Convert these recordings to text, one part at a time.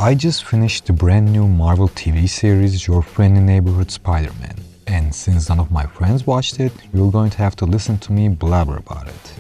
I just finished the brand new Marvel TV series Your Friendly Neighborhood Spider-Man, and since none of my friends watched it, you're going to have to listen to me blabber about it.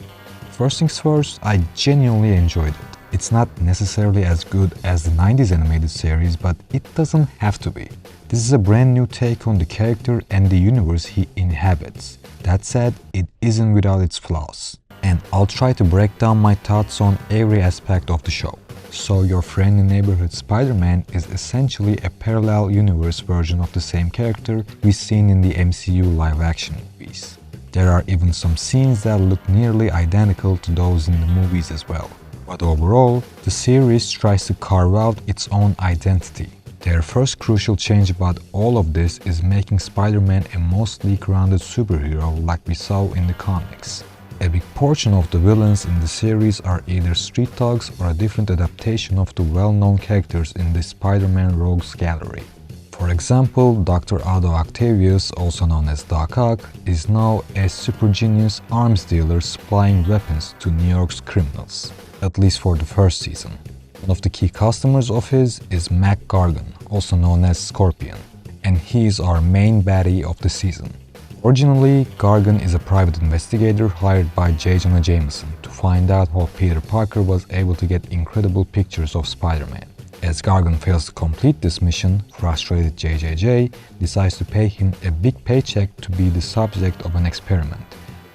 First things first, I genuinely enjoyed it. It's not necessarily as good as the 90s animated series, but it doesn't have to be. This is a brand new take on the character and the universe he inhabits. That said, it isn't without its flaws. And I'll try to break down my thoughts on every aspect of the show. So Your Friendly Neighborhood Spider-Man is essentially a parallel universe version of the same character we've seen in the MCU live-action movies. There are even some scenes that look nearly identical to those in the movies as well. But overall, the series tries to carve out its own identity. Their first crucial change about all of this is making Spider-Man a mostly grounded superhero like we saw in the comics. A big portion of the villains in the series are either street thugs or a different adaptation of the well-known characters in the Spider-Man Rogues Gallery. For example, Dr. Otto Octavius, also known as Doc Ock, is now a super genius arms dealer supplying weapons to New York's criminals, at least for the first season. One of the key customers of his is Mac Gargan, also known as Scorpion, and he is our main baddie of the season. Originally, Gargan is a private investigator hired by J. Jonah Jameson to find out how Peter Parker was able to get incredible pictures of Spider-Man. As Gargan fails to complete this mission, frustrated JJJ decides to pay him a big paycheck to be the subject of an experiment,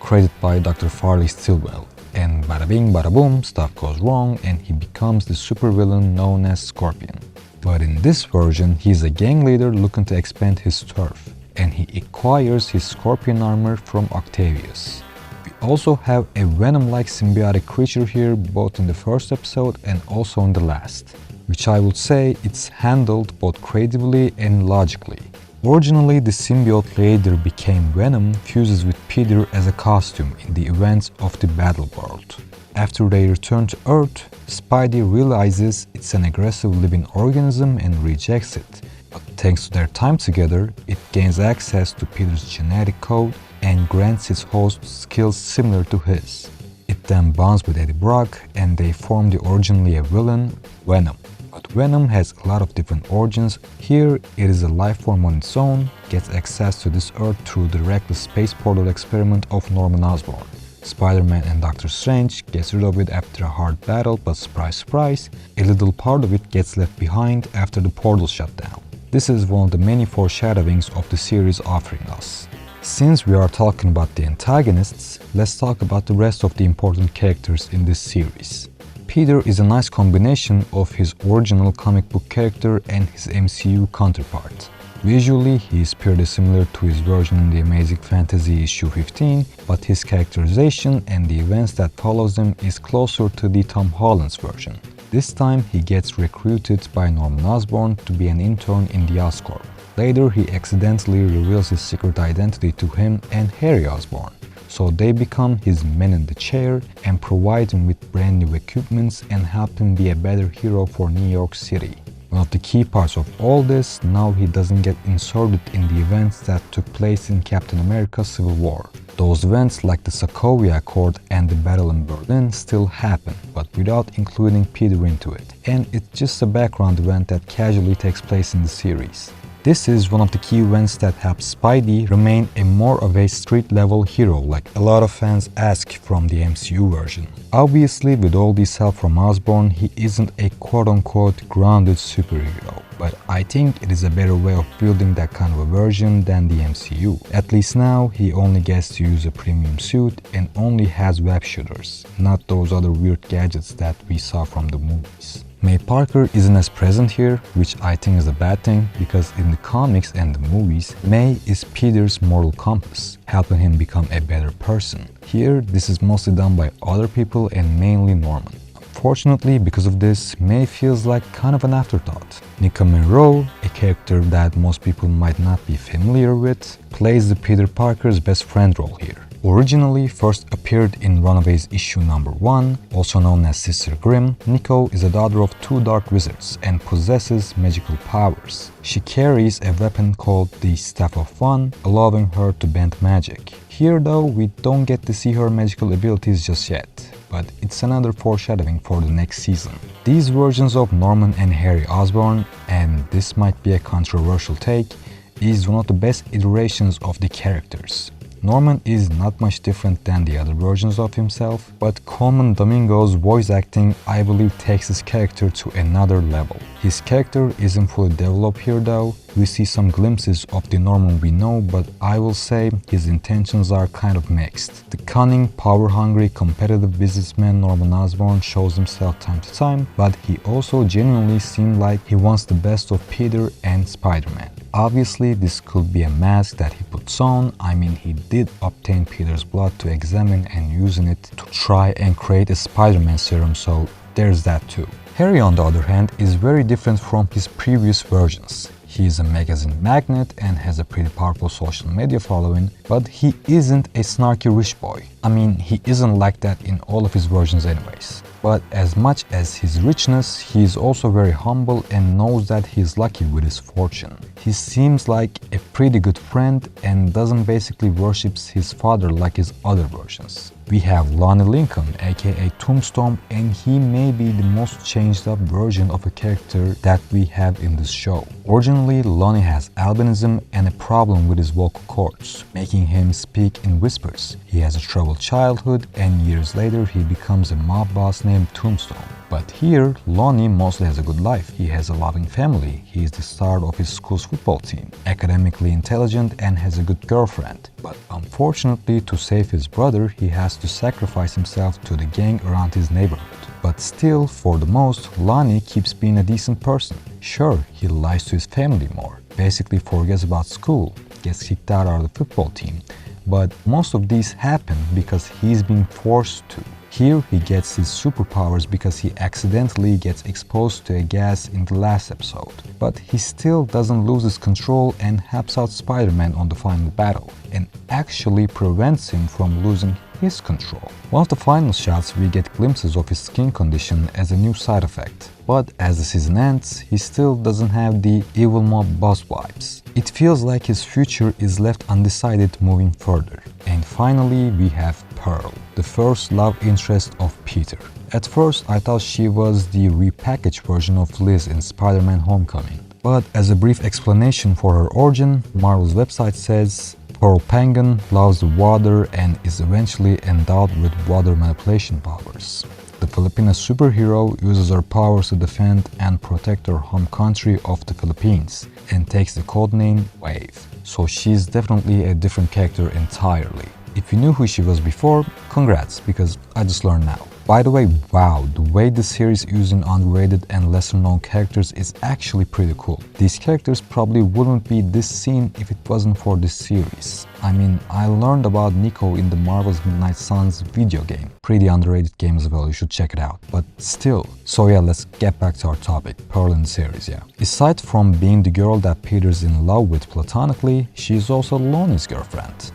created by Dr. Farley Stillwell. And bada bing bada boom, stuff goes wrong and he becomes the supervillain known as Scorpion. But in this version, he's a gang leader looking to expand his turf, and he acquires his Scorpion armor from Octavius. We also have a Venom-like symbiotic creature here both in the first episode and also in the last, which I would say it's handled both creatively and logically. Originally, the symbiote later became Venom fuses with Peter as a costume in the events of the Battle World. After they return to Earth, Spidey realizes it's an aggressive living organism and rejects it. But thanks to their time together, it gains access to Peter's genetic code and grants its host skills similar to his. It then bonds with Eddie Brock and they form the originally a villain, Venom. But Venom has a lot of different origins. Here, it is a life form on its own, gets access to this Earth through the reckless space portal experiment of Norman Osborn. Spider-Man and Doctor Strange gets rid of it after a hard battle, but surprise surprise, a little part of it gets left behind after the portal shut down. This is one of the many foreshadowings of the series offering us. Since we are talking about the antagonists, let's talk about the rest of the important characters in this series. Peter is a nice combination of his original comic book character and his MCU counterpart. Visually, he is purely similar to his version in the Amazing Fantasy issue 15, but his characterization and the events that follows them is closer to the Tom Holland's version. This time, he gets recruited by Norman Osborn to be an intern in the Oscorp. Later, he accidentally reveals his secret identity to him and Harry Osborn, so they become his men in the chair and provide him with brand new equipments and help him be a better hero for New York City. One of the key parts of all this, now he doesn't get inserted in the events that took place in Captain America Civil War. Those events like the Sokovia Accord and the battle in Berlin still happen, but without including Peter into it. And it's just a background event that casually takes place in the series. This is one of the key events that helps Spidey remain a more of a street-level hero like a lot of fans ask from the MCU version. Obviously, with all this help from Osborn, he isn't a quote-unquote grounded superhero, but I think it is a better way of building that kind of a version than the MCU. At least now, he only gets to use a premium suit and only has web shooters, not those other weird gadgets that we saw from the movies. May Parker isn't as present here, which I think is a bad thing, because in the comics and the movies, May is Peter's moral compass, helping him become a better person. Here, this is mostly done by other people and mainly Norman. Unfortunately, because of this, May feels like kind of an afterthought. Nika Monroe, a character that most people might not be familiar with, plays the Peter Parker's best friend role here. Originally first appeared in Runaways issue number 1, also known as Sister Grimm, Nico is a daughter of two dark wizards and possesses magical powers. She carries a weapon called the Staff of One, allowing her to bend magic. Here though, we don't get to see her magical abilities just yet. but it's another foreshadowing for the next season. These versions of Norman and Harry Osborn, and this might be a controversial take, is one of the best iterations of the characters. Norman is not much different than the other versions of himself, but Colman Domingo's voice acting, I believe, takes his character to another level. His character isn't fully developed here though. We see some glimpses of the Norman we know, but I will say his intentions are kind of mixed. The cunning, power-hungry, competitive businessman Norman Osborn shows himself time to time, but he also genuinely seemed like he wants the best of Peter and Spider-Man. Obviously, this could be a mask that he puts on. I mean, he did obtain Peter's blood to examine and using it to try and create a Spider-Man serum, so there's that too. Harry, on the other hand, is very different from his previous versions. He is a magazine magnate and has a pretty powerful social media following, but he isn't a snarky rich boy. I mean, he isn't like that in all of his versions anyways. But as much as his richness, he is also very humble and knows that he is lucky with his fortune. He seems like a pretty good friend and doesn't basically worship his father like his other versions. We have Lonnie Lincoln, aka Tombstone, and he may be the most changed up version of a character that we have in this show. Originally, Lonnie has albinism and a problem with his vocal cords, making him speak in whispers. He has a troubled childhood, and years later he becomes a mob boss named Tombstone. But here, Lonnie mostly has a good life. He has a loving family, he is the star of his school's football team, academically intelligent and has a good girlfriend. But unfortunately, to save his brother, he has to sacrifice himself to the gang around his neighborhood. But still, for the most, Lonnie keeps being a decent person. Sure, he lies to his family more, basically forgets about school, gets kicked out of the football team, but most of these happen because he's being forced to. Here he gets his superpowers because he accidentally gets exposed to a gas in the last episode. But he still doesn't lose his control and helps out Spider-Man on the final battle, and actually prevents him from losing his control. One of the final shots, we get glimpses of his skin condition as a new side effect. But as the season ends, he still doesn't have the evil mob boss vibes. It feels like his future is left undecided moving further. And finally, we have Pearl, the first love interest of Peter. At first, I thought she was the repackaged version of Liz in Spider-Man Homecoming. But as a brief explanation for her origin, Marvel's website says, Pearl Penguin loves the water and is eventually endowed with water manipulation powers. The Filipina superhero uses her powers to defend and protect her home country of the Philippines and takes the codename Wave. So she's definitely a different character entirely. If you knew who she was before, congrats, because I just learned now. By the way, wow, the way the series is using underrated and lesser known characters is actually pretty cool. These characters probably wouldn't be this seen if it wasn't for this series. I mean, I learned about Nico in the Marvel's Midnight Suns video game. Pretty underrated game as well, you should check it out. But still, so yeah, let's get back to our topic, Pearl in the series, yeah. Aside from being the girl that Peter's in love with platonically, she's also Lonnie's girlfriend.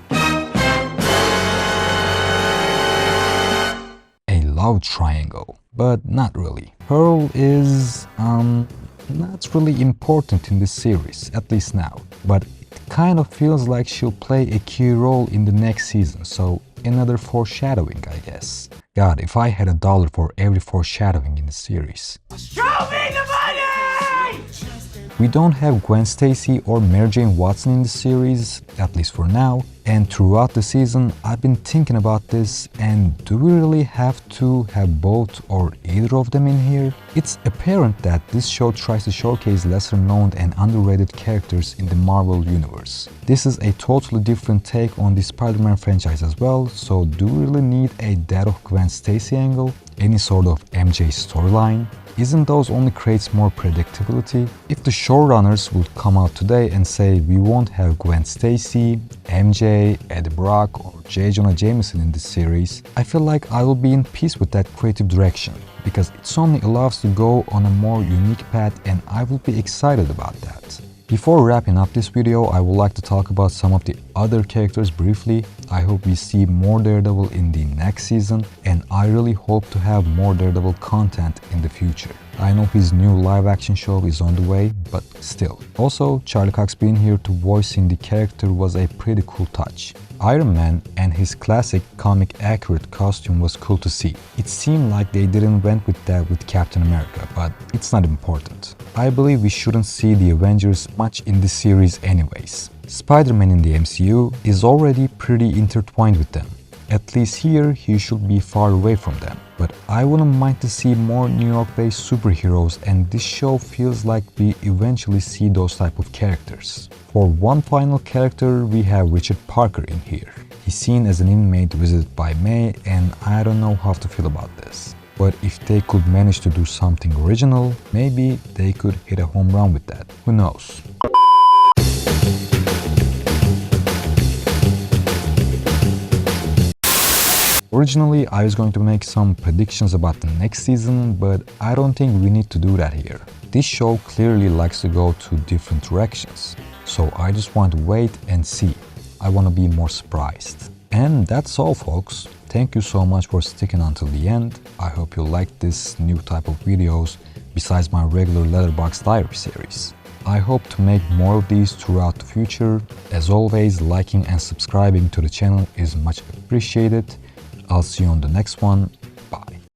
Love triangle, but not really. Pearl is not really important in this series, at least now, but it kind of feels like she'll play a key role in the next season, so another foreshadowing, I guess. God, if I had $1 for every foreshadowing in the series. Show me the money! We don't have Gwen Stacy or Mary Jane Watson in the series, at least for now, and throughout the season I've been thinking about this, and do we really have to have both or either of them in here? It's apparent that this show tries to showcase lesser known and underrated characters in the Marvel universe. This is a totally different take on the Spider-Man franchise as well, so do we really need a Death of Gwen Stacy angle? Any sort of MJ storyline? Isn't those only creates more predictability? If the showrunners would come out today and say we won't have Gwen Stacy, MJ, Eddie Brock or J. Jonah Jameson in this series, I feel like I will be in peace with that creative direction, because it only allows to go on a more unique path and I will be excited about that. Before wrapping up this video, I would like to talk about some of the other characters briefly. I hope we see more Daredevil in the next season, and I really hope to have more Daredevil content in the future. I know his new live-action show is on the way, but still. Also, Charlie Cox being here to voicing the character was a pretty cool touch. Iron Man and his classic comic-accurate costume was cool to see. It seemed like they didn't went with that with Captain America, but it's not important. I believe we shouldn't see the Avengers much in this series anyways. Spider-Man in the MCU is already pretty intertwined with them. At least here, he should be far away from them. But I wouldn't mind to see more New York-based superheroes, and this show feels like we eventually see those type of characters. For one final character, we have Richard Parker in here. He's seen as an inmate visited by May, and I don't know how to feel about this. But if they could manage to do something original, maybe they could hit a home run with that. Who knows? Originally, I was going to make some predictions about the next season, but I don't think we need to do that here. This show clearly likes to go to different directions, so I just want to wait and see. I want to be more surprised. And that's all, folks. Thank you so much for sticking until the end. I hope you liked this new type of videos besides my regular Letterboxd Diary series. I hope to make more of these throughout the future. As always, liking and subscribing to the channel is much appreciated. I'll see you on the next one.